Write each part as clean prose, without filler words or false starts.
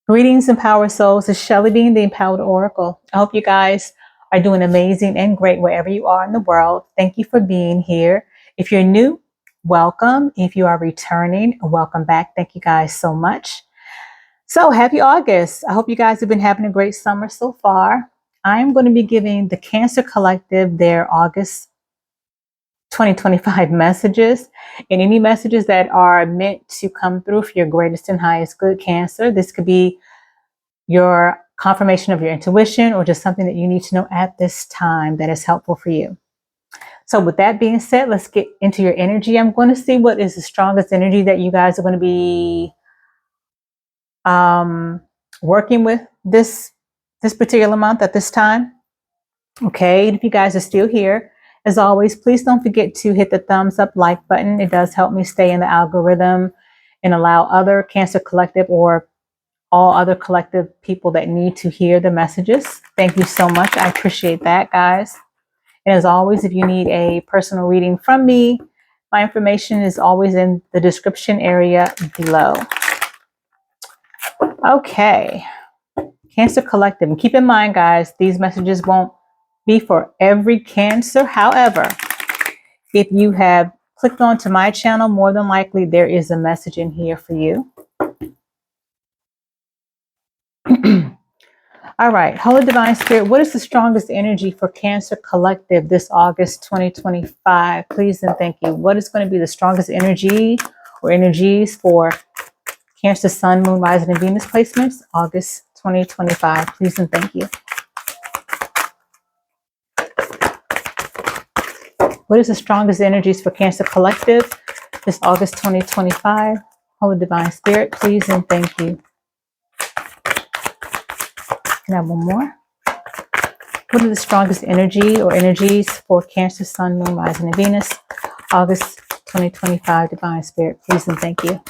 Greetings, empowered souls. It's Shelly being the Empowered Oracle. I hope you guys are doing amazing and great wherever you are in the world. Thank you for being here. If you're new, welcome. If you are returning, welcome back. Thank you guys so much. So happy August. I hope you guys have been having a great summer so far. I'm going to be giving the Cancer Collective their August 2025 messages, and any messages that are meant to come through for your greatest and highest good, Cancer. This could be your confirmation of your intuition or just something that you need to know at this time that is helpful for you. So with that being said, let's get into your energy. I'm going to see what is the strongest energy that you guys are going to be working with this particular month at this time. Okay, and if you guys are still here, as always, please don't forget to hit the thumbs up like button. It does help me stay in the algorithm and allow other Cancer Collective or all other collective people that need to hear the messages. Thank you so much. I appreciate that, guys. And as always, if you need a personal reading from me, my information is always in the description area below. Okay, Cancer Collective. And keep in mind, guys, these messages won't be for every Cancer. However, if you have clicked onto my channel, more than likely there is a message in here for you. All right, Holy Divine Spirit, what is the strongest energy for Cancer Collective this August 2025? Please and thank you. What is going to be the strongest energy or energies for Cancer Sun, Moon, Rising, and Venus placements, August 2025? Please and thank you. What is the strongest energies for Cancer Collective this August 2025? Holy Divine Spirit, please and thank you. Can I have one more? What are the strongest energy or energies for Cancer, Sun, Moon, Rising, and Venus, August 2025, Divine Spirit, please and thank you.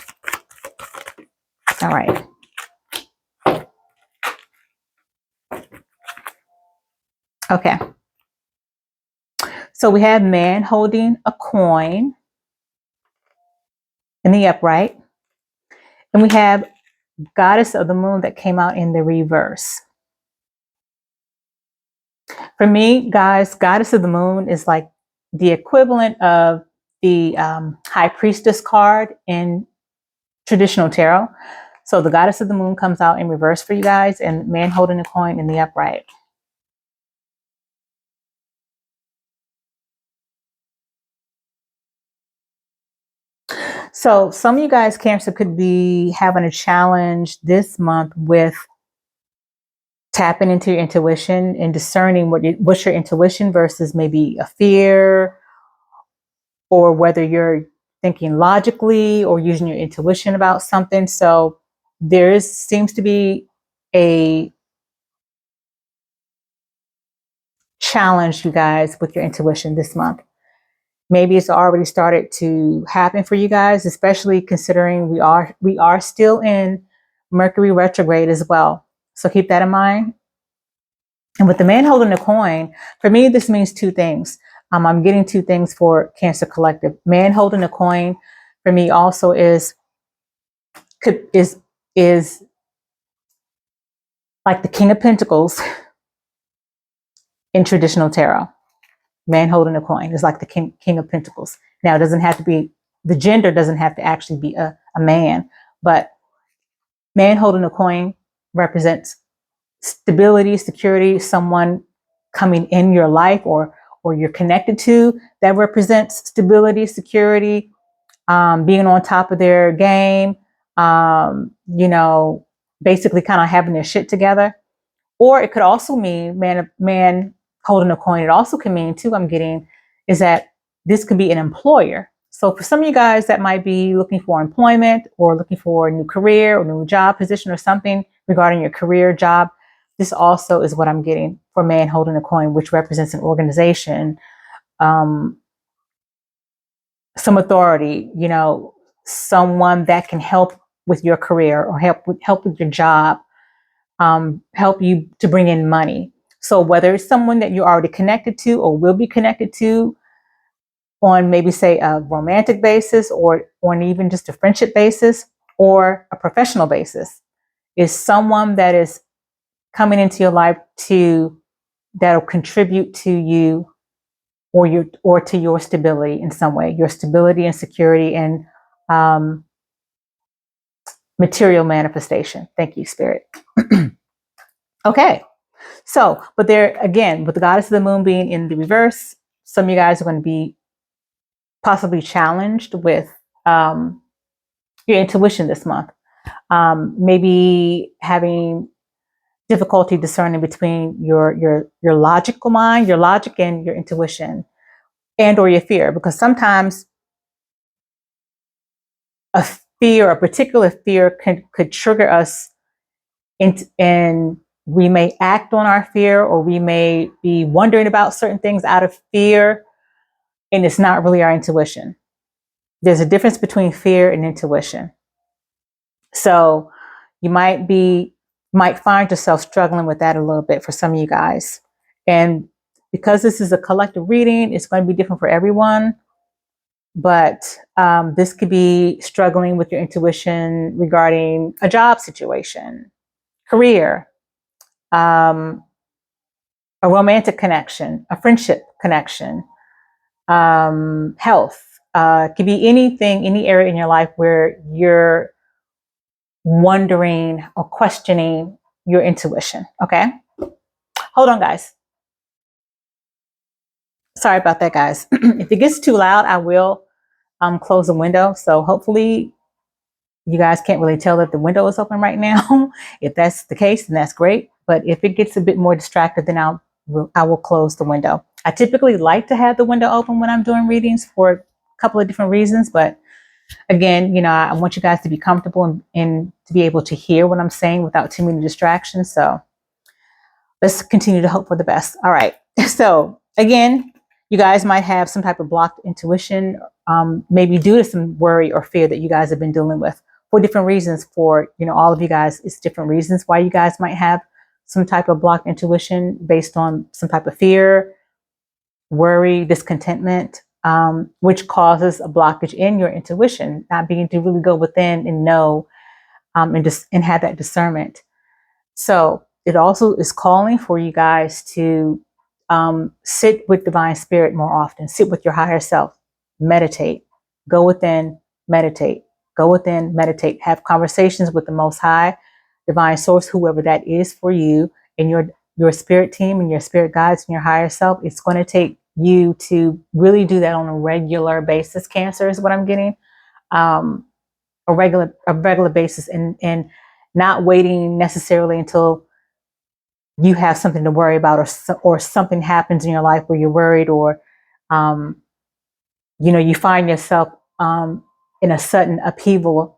All right. Okay. So we have man holding a coin in the upright, and we have Goddess of the Moon that came out in the reverse. For me, guys, Goddess of the Moon is like the equivalent of the High Priestess card in traditional tarot. So the Goddess of the Moon comes out in reverse for you guys, and man holding a coin in the upright. So some of you guys, Cancer, could be having a challenge this month with tapping into your intuition and discerning what's your intuition versus maybe a fear, or whether you're thinking logically or using your intuition about something. So there seems to be a challenge, you guys, with your intuition this month. Maybe it's already started to happen for you guys, especially considering we are still in Mercury retrograde as well. So keep that in mind. And with the man holding the coin, for me, this means two things. I'm getting two things for Cancer Collective. Man holding the coin for me also is like the King of Pentacles in traditional tarot. Man holding a coin is like the King of Pentacles. Now, it doesn't have to be, the gender doesn't have to actually be a man, but man holding a coin represents stability, security, someone coming in your life or you're connected to that represents stability, security, being on top of their game, you know, basically kind of having their shit together. Or it could also mean man holding a coin. It also can mean too, I'm getting, is that this could be an employer. So for some of you guys that might be looking for employment or looking for a new career or new job position or something regarding your career job, this also is what I'm getting for man holding a coin, which represents an organization, some authority, you know, someone that can help with your career or help with your job, help you to bring in money. So whether it's someone that you're already connected to or will be connected to on maybe say a romantic basis or on even just a friendship basis or a professional basis, is someone that is coming into your life that'll contribute to you or to your stability in some way, your stability and security and material manifestation. Thank you, Spirit. Okay. So, but there again, with the goddess of the moon being in the reverse, some of you guys are going to be possibly challenged with your intuition this month. Maybe having difficulty discerning between your logical mind, your logic, and your intuition, and or your fear, because sometimes a particular fear could trigger us, and we may act on our fear, or we may be wondering about certain things out of fear, and it's not really our intuition. There's a difference between fear and intuition. So you might find yourself struggling with that a little bit for some of you guys. And because this is a collective reading, it's going to be different for everyone. But this could be struggling with your intuition regarding a job situation, career, a romantic connection, a friendship connection, health. It could be anything, any area in your life where you're wondering or questioning your intuition. Okay. Hold on, guys. Sorry about that, guys. If it gets too loud, I will close the window. So hopefully you guys can't really tell that the window is open right now. If that's the case, then that's great. But if it gets a bit more distracted, then I will close the window. I typically like to have the window open when I'm doing readings for a couple of different reasons. But again, I want you guys to be comfortable and to be able to hear what I'm saying without too many distractions. So let's continue to hope for the best. All right. So again, you guys might have some type of blocked intuition, maybe due to some worry or fear that you guys have been dealing with for different reasons. For, all of you guys, it's different reasons why you guys might have some type of blocked intuition based on some type of fear, worry, discontentment, which causes a blockage in your intuition, not being to really go within and know, and have that discernment. So it also is calling for you guys to sit with divine spirit more often, sit with your higher self, meditate, go within, meditate, have conversations with the Most High, divine source, whoever that is for you, and your spirit team and your spirit guides and your higher self. It's going to take you to really do that on a regular basis. Cancer is what I'm getting, a regular basis, and not waiting necessarily until you have something to worry about, or something happens in your life where you're worried, or you find yourself in a sudden upheaval.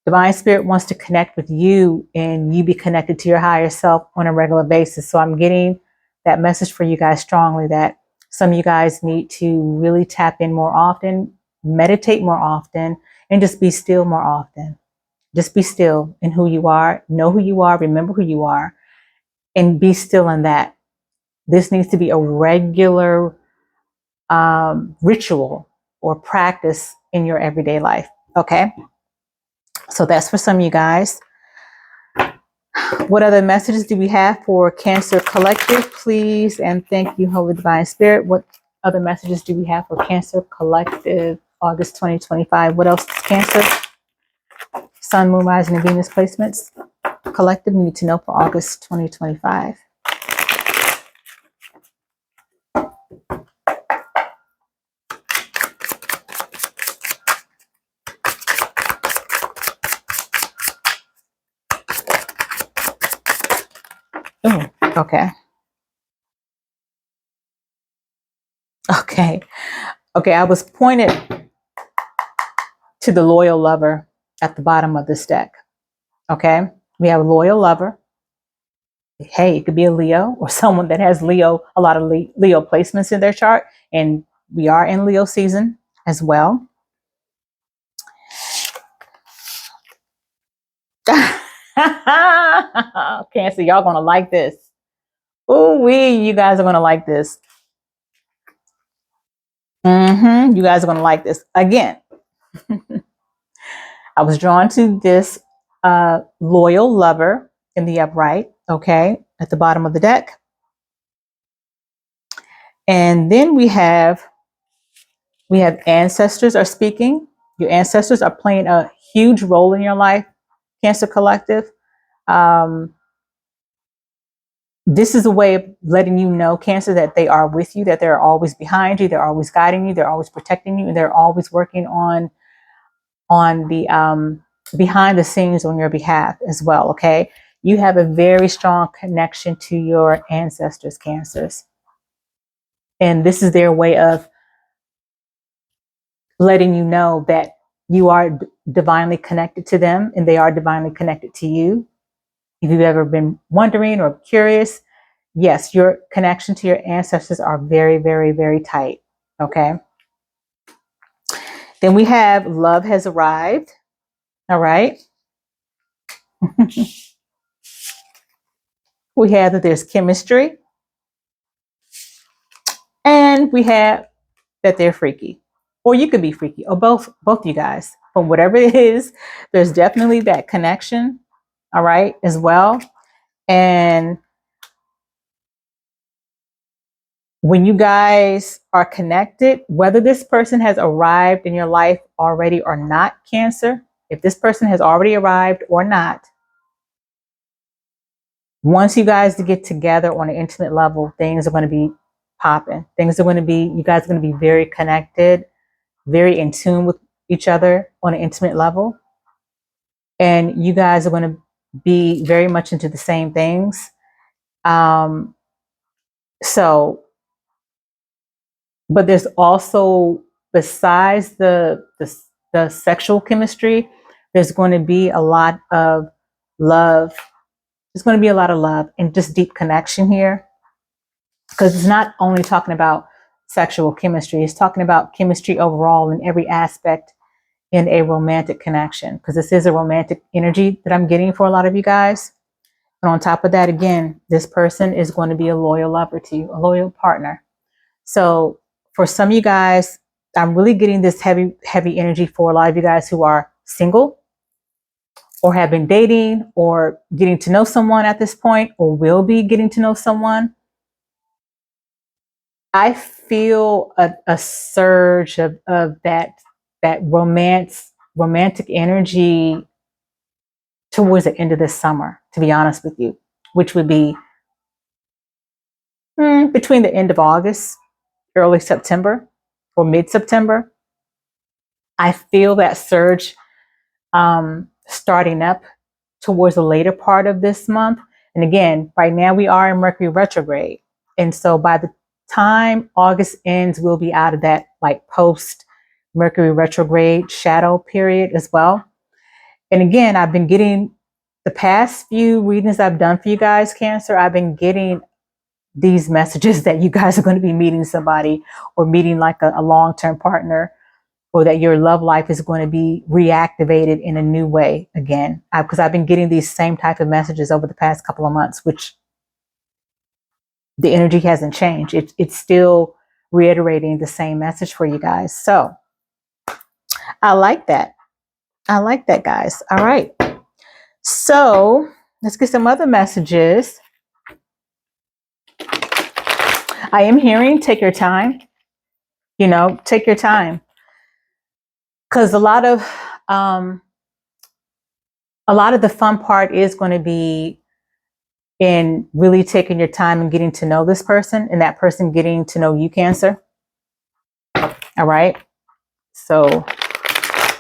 Divine spirit wants to connect with you, and you be connected to your higher self on a regular basis. So I'm getting that message for you guys strongly, that some of you guys need to really tap in more often, meditate more often, and just be still more often. Just be still in who you are, know who you are, remember who you are, and be still in that. This needs to be a regular ritual or practice in your everyday life. Okay. So that's for some of you guys. What other messages do we have for Cancer Collective, please? And thank you, Holy Divine Spirit. What other messages do we have for Cancer Collective, August 2025? What else is Cancer? Sun, Moon, Rising, and Venus placements. Collective need to know for August 2025. Oh, okay. Okay, I was pointed to the loyal lover at the bottom of this deck. Okay, we have a loyal lover. Hey, it could be a Leo or someone that has a lot of Leo placements in their chart. And we are in Leo season as well. Cancer, y'all gonna like this. Ooh, you guys are gonna like this. You guys are gonna like this. Again, I was drawn to this a loyal lover in the upright, okay, at the bottom of the deck. And then we have ancestors are speaking. Your ancestors are playing a huge role in your life, Cancer Collective. This is a way of letting you know, Cancer, that they are with you, that they're always behind you, they're always guiding you, they're always protecting you, and they're always working on the behind the scenes on your behalf as well. Okay, you have a very strong connection to your ancestors, Cancers, and this is their way of letting you know that you are divinely connected to them, and they are divinely connected to you. If you've ever been wondering or curious, yes, your connection to your ancestors are very, very, very tight. Okay. Then we have love has arrived. All right. We have that there's chemistry, and we have that they're freaky, or you could be freaky, or both you guys. From whatever it is, there's definitely that connection. All right, as well. And when you guys are connected, whether this person has arrived in your life already or not, Cancer, if this person has already arrived or not, once you guys get together on an intimate level, things are going to be popping. Things are going to be, you guys are going to be very connected, very in tune with each other on an intimate level. And you guys are going to be very much into the same things. So, but there's also, besides the sexual chemistry, there's going to be a lot of love. There's going to be a lot of love and just deep connection here, because it's not only talking about sexual chemistry, it's talking about chemistry overall in every aspect in a romantic connection, because this is a romantic energy that I'm getting for a lot of you guys. And on top of that, again, this person is going to be a loyal lover to you, a loyal partner. So for some of you guys, I'm really getting this heavy energy for a lot of you guys who are single or have been dating or getting to know someone at this point, or will be getting to know someone. I feel a surge of that romantic energy towards the end of this summer, to be honest with you, which would be between the end of August, early September, or mid-September. I feel that surge starting up towards the later part of this month. And again, right now we are in Mercury retrograde. And so by the time August ends, we'll be out of that like post Mercury retrograde shadow period as well. And again, I've been getting the past few readings I've done for you guys, Cancer, I've been getting these messages that you guys are going to be meeting somebody, or meeting like a long-term partner, or that your love life is going to be reactivated in a new way again. Because I've been getting these same type of messages over the past couple of months, which the energy hasn't changed. It's still reiterating the same message for you guys. So I like that. I like that, guys. All right. So let's get some other messages. I am hearing take your time. Take your time. Because a lot of the fun part is going to be in really taking your time and getting to know this person, and that person getting to know you, Cancer. All right. So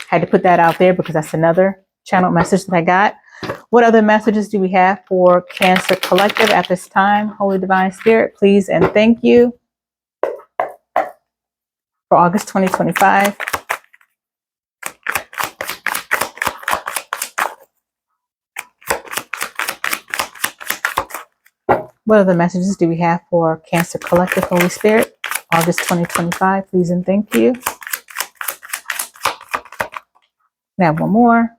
had to put that out there because that's another channel message that I got. What other messages do we have for Cancer Collective at this time? Holy Divine Spirit, please and thank you for August 2025. What other messages do we have for Cancer Collective, Holy Spirit, August 2025, please and thank you. We have one more.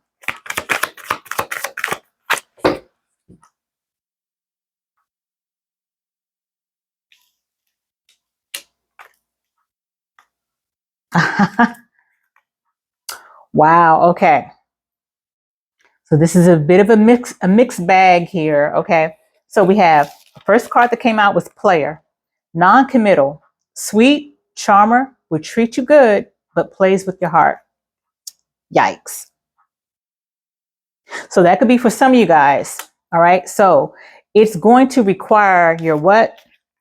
Wow. Okay. So this is a bit of a mixed bag here. Okay. So we have the first card that came out was player, non-committal, sweet, charmer, would treat you good, but plays with your heart. Yikes. So that could be for some of you guys. All right. So it's going to require your what,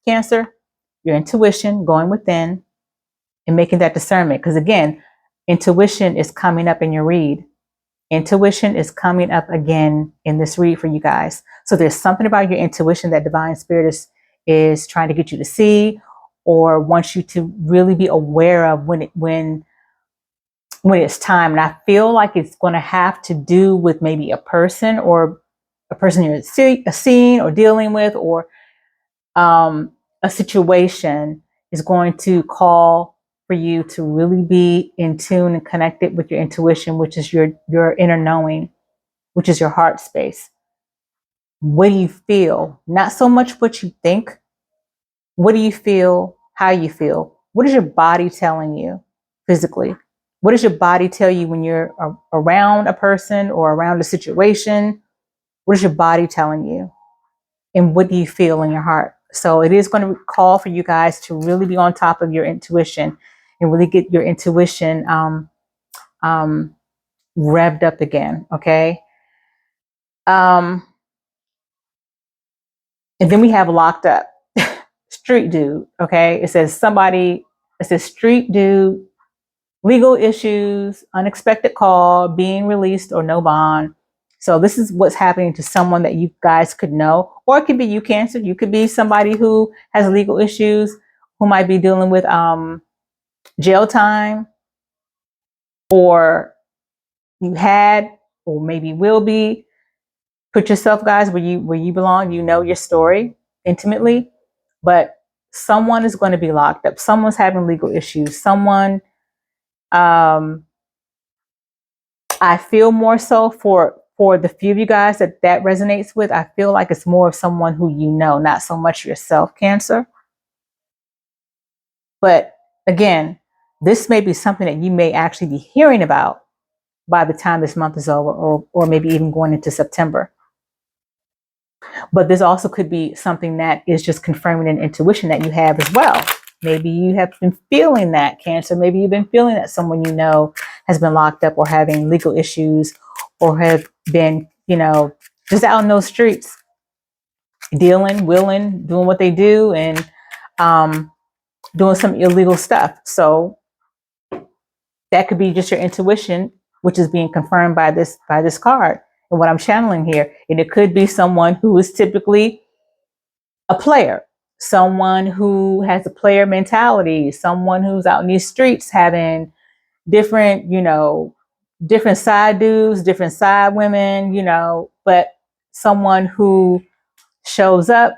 Cancer? Your intuition, going within and making that discernment. Because again, intuition is coming up in your read. Intuition is coming up again in this read for you guys. So there's something about your intuition that Divine Spirit is trying to get you to see, or wants you to really be aware of when it's time. And I feel like it's going to have to do with maybe a person, or a person you're seeing or dealing with, or a situation is going to call for you to really be in tune and connected with your intuition, which is your inner knowing, which is your heart space. What do you feel? Not so much what you think. What do you feel? How you feel? What is your body telling you physically? What does your body tell you when you're around a person or around a situation? What is your body telling you? And what do you feel in your heart? So it is going to call for you guys to really be on top of your intuition and really get your intuition revved up again. Okay. And then we have locked up. Street dude. Okay. It says street dude, legal issues, unexpected call, being released, or no bond. So this is what's happening to someone that you guys could know, or it could be you, Cancer. You could be somebody who has legal issues, who might be dealing with jail time, or you had, or maybe will be. Put yourself, guys, where you belong. You know your story intimately, but someone is going to be locked up. Someone's having legal issues. Someone, I feel more so for the few of you guys that resonates with. I feel like it's more of someone who you know, not so much yourself, Cancer. But again, this may be something that you may actually be hearing about by the time this month is over, or maybe even going into September. But this also could be something that is just confirming an intuition that you have as well. Maybe you have been feeling that, Cancer. Maybe you've been feeling that someone you know has been locked up or having legal issues, or have been, just out in those streets, dealing, willing, doing what they do, and doing some illegal stuff. So that could be just your intuition, which is being confirmed by this card and what I'm channeling here. And it could be someone who is typically a player, someone who has a player mentality, someone who's out in these streets having different, different side dudes, different side women, but someone who shows up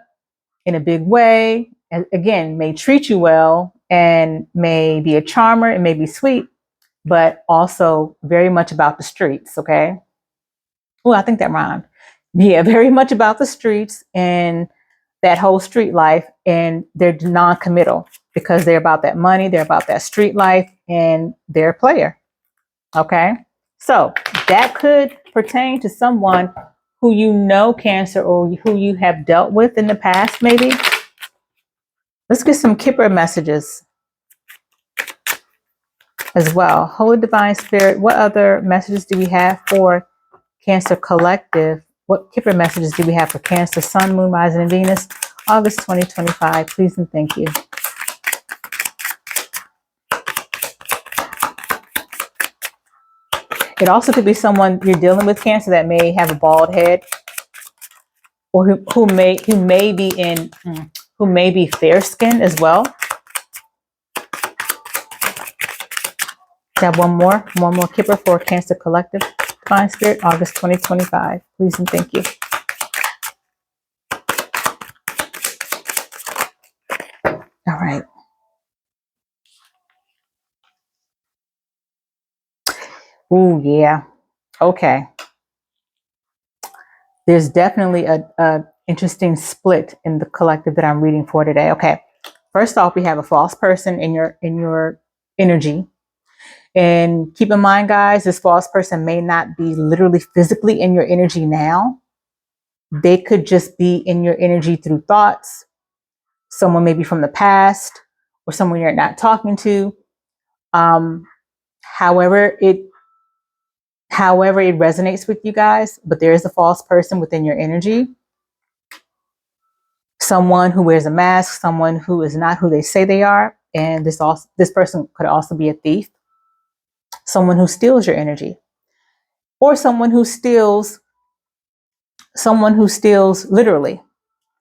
in a big way, and again, may treat you well and may be a charmer and may be sweet, but also very much about the streets. Okay. Oh, I think that rhymed. Yeah, very much about the streets and that whole street life, and they're non-committal because they're about that money, they're about that street life, and they're a player. Okay. So that could pertain to someone who you know, Cancer, or who you have dealt with in the past, maybe. Let's get some Kipper messages as well. Holy Divine Spirit, what other messages do we have for Cancer Collective? What Kipper messages do we have for Cancer, Sun, Moon, Rising, and Venus, August 2025? Please and thank you. It also could be someone you're dealing with, Cancer, that may have a bald head, or who may be fair skinned as well. Have one more Kipper for Cancer Collective, Divine Spirit, August 2025. Please and thank you. All right. Ooh, yeah. Okay. There's definitely a interesting split in the collective that I'm reading for today. Okay. First off, we have a false person in your energy. And keep in mind, guys, this false person may not be literally physically in your energy now. They could just be in your energy through thoughts, someone maybe from the past, or someone you're not talking to. However it resonates with you guys, but there is a false person within your energy. Someone who wears a mask, someone who is not who they say they are. And this person could also be a thief, someone who steals your energy, or someone who steals literally.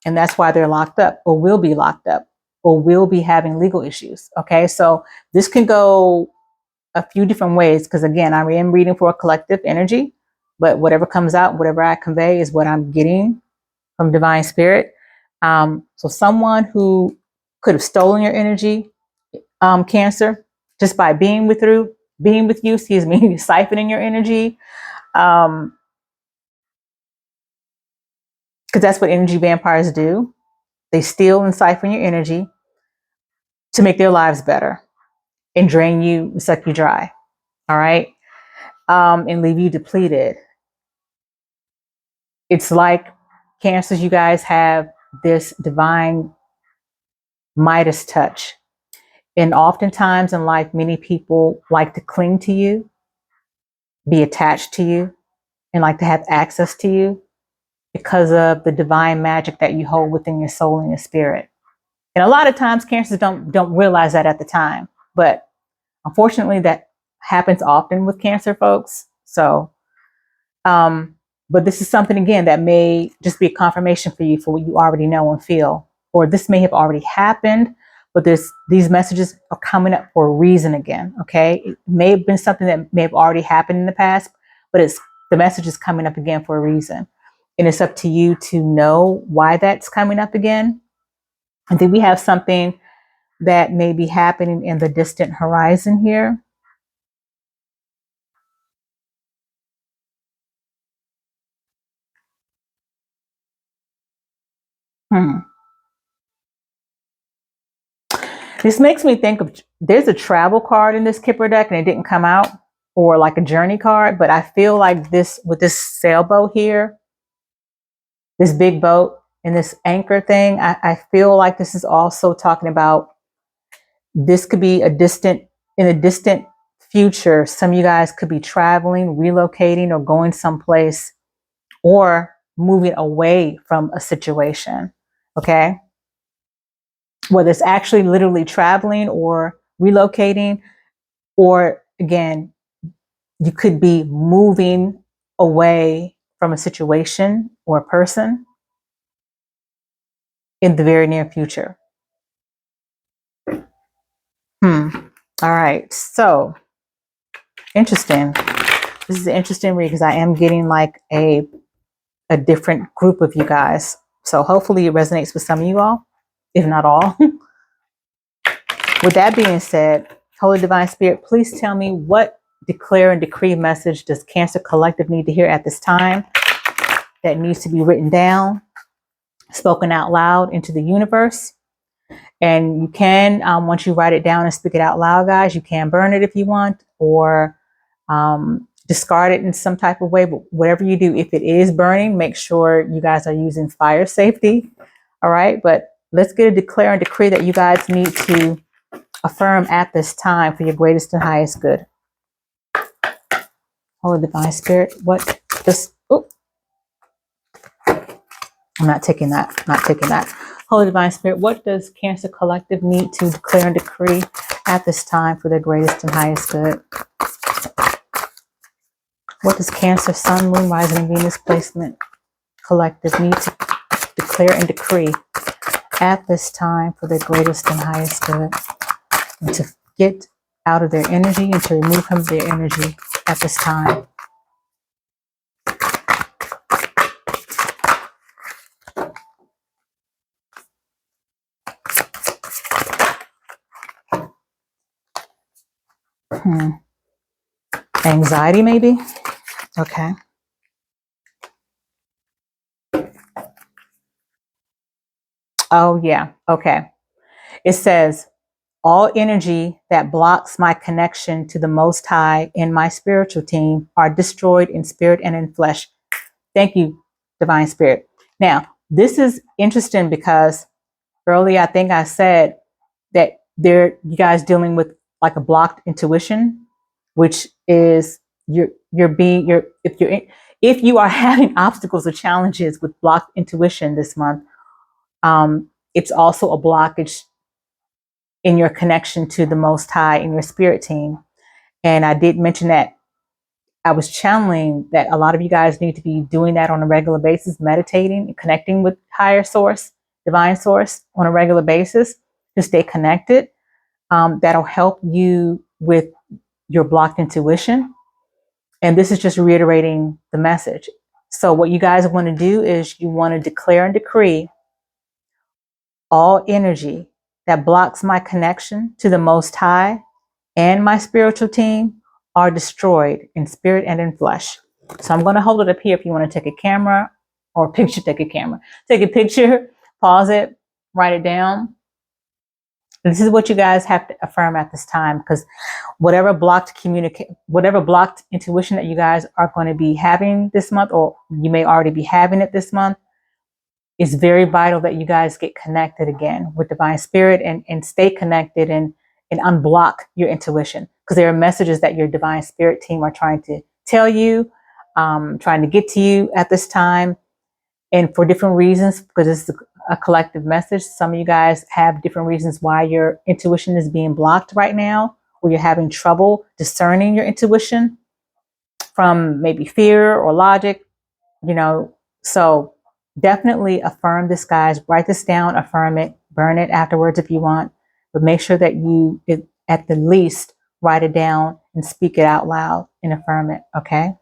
And that's why they're locked up, or will be locked up, or will be having legal issues. Okay, so this can go a few different ways, because again, I am reading for a collective energy, but whatever comes out, whatever I convey is what I'm getting from divine spirit. So someone who could have stolen your energy, Cancer, just by being with you, siphoning your energy. Because that's what energy vampires do. They steal and siphon your energy to make their lives better and drain you, suck you dry. All right. And leave you depleted. It's like, Cancers, you guys have this divine Midas touch. And oftentimes in life, many people like to cling to you, be attached to you, and like to have access to you because of the divine magic that you hold within your soul and your spirit. And a lot of times Cancers don't realize that at the time. But unfortunately, that happens often with Cancer folks. So, but this is something, again, that may just be a confirmation for you for what you already know and feel. Or this may have already happened, but these messages are coming up for a reason again, okay? It may have been something that may have already happened in the past, but the message is coming up again for a reason. And it's up to you to know why that's coming up again. And then we have something that may be happening in the distant horizon here. This makes me think of, there's a travel card in this Kipper deck and it didn't come out, or like a journey card, but I feel like this, with this sailboat here, this big boat and this anchor thing, I feel like this is also talking about, this could be in a distant future, some of you guys could be traveling, relocating, or going someplace, or moving away from a situation, okay? Whether it's actually literally traveling or relocating, or again, you could be moving away from a situation or a person in the very near future. All right. So interesting. This is an interesting read because I am getting like a different group of you guys. So hopefully it resonates with some of you all, if not all. With that being said, Holy Divine Spirit, please tell me, what declare and decree message does Cancer Collective need to hear at this time that needs to be written down, spoken out loud into the universe? And you can, once you write it down and speak it out loud, guys, you can burn it if you want, or discard it in some type of way. But whatever you do, if it is burning, make sure you guys are using fire safety. All right. But let's get a declare and decree that you guys need to affirm at this time for your greatest and highest good. Holy Divine Spirit, what does, oh, I'm not taking that. Holy Divine Spirit, what does Cancer Collective need to declare and decree at this time for their greatest and highest good? What does Cancer, Sun, Moon, Rising, and Venus placement collective need to declare and decree at this time for their greatest and highest good? And to get out of their energy and to remove from their energy at this time. Anxiety, maybe? Okay. Oh, yeah. Okay. It says, All energy that blocks my connection to the Most High and my spiritual team are destroyed in spirit and in flesh. Thank you, Divine Spirit. Now, this is interesting because earlier I think I said that you guys dealing with like a blocked intuition, which is if you are having obstacles or challenges with blocked intuition this month, it's also a blockage in your connection to the Most High in your spirit team. And I did mention that I was channeling that a lot of you guys need to be doing that on a regular basis, meditating and connecting with higher source, divine source on a regular basis to stay connected. That'll help you with your blocked intuition. And this is just reiterating the message. So what you guys want to do is you want to declare and decree all energy that blocks my connection to the Most High and my spiritual team are destroyed in spirit and in flesh. So I'm going to hold it up here if you want to take a camera or a picture, take a camera. Take a picture, pause it, write it down. This is what you guys have to affirm at this time, because whatever blocked intuition that you guys are going to be having this month, or you may already be having it this month, it's very vital that you guys get connected again with divine spirit and stay connected and unblock your intuition, because there are messages that your divine spirit team are trying to tell you, trying to get to you at this time, and for different reasons, because it's a collective message. Some of you guys have different reasons why your intuition is being blocked right now, or you're having trouble discerning your intuition from maybe fear or logic, so definitely affirm this, guys. Write this down, affirm it, burn it afterwards if you want, but make sure that you, at the least, write it down and speak it out loud and affirm it, okay?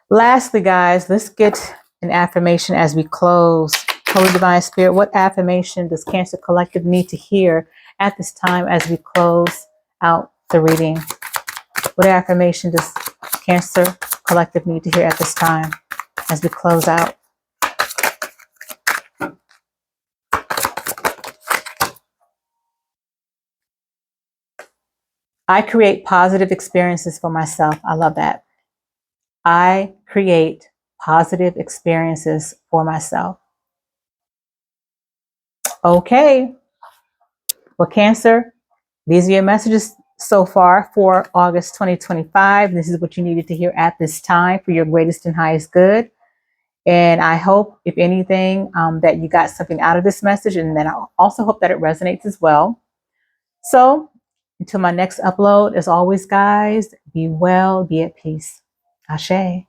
Lastly, guys, let's get an affirmation as we close. Holy Divine Spirit, what affirmation does Cancer Collective need to hear at this time as we close out the reading? What affirmation does Cancer Collective need to hear at this time as we close out? I create positive experiences for myself. I love that. I create positive experiences for myself. Okay. Well, Cancer, these are your messages so far for August 2025. This is what you needed to hear at this time for your greatest and highest good. And I hope, if anything, that you got something out of this message, and then I also hope that it resonates as well. So until my next upload, as always, guys, be well, be at peace. Ashe.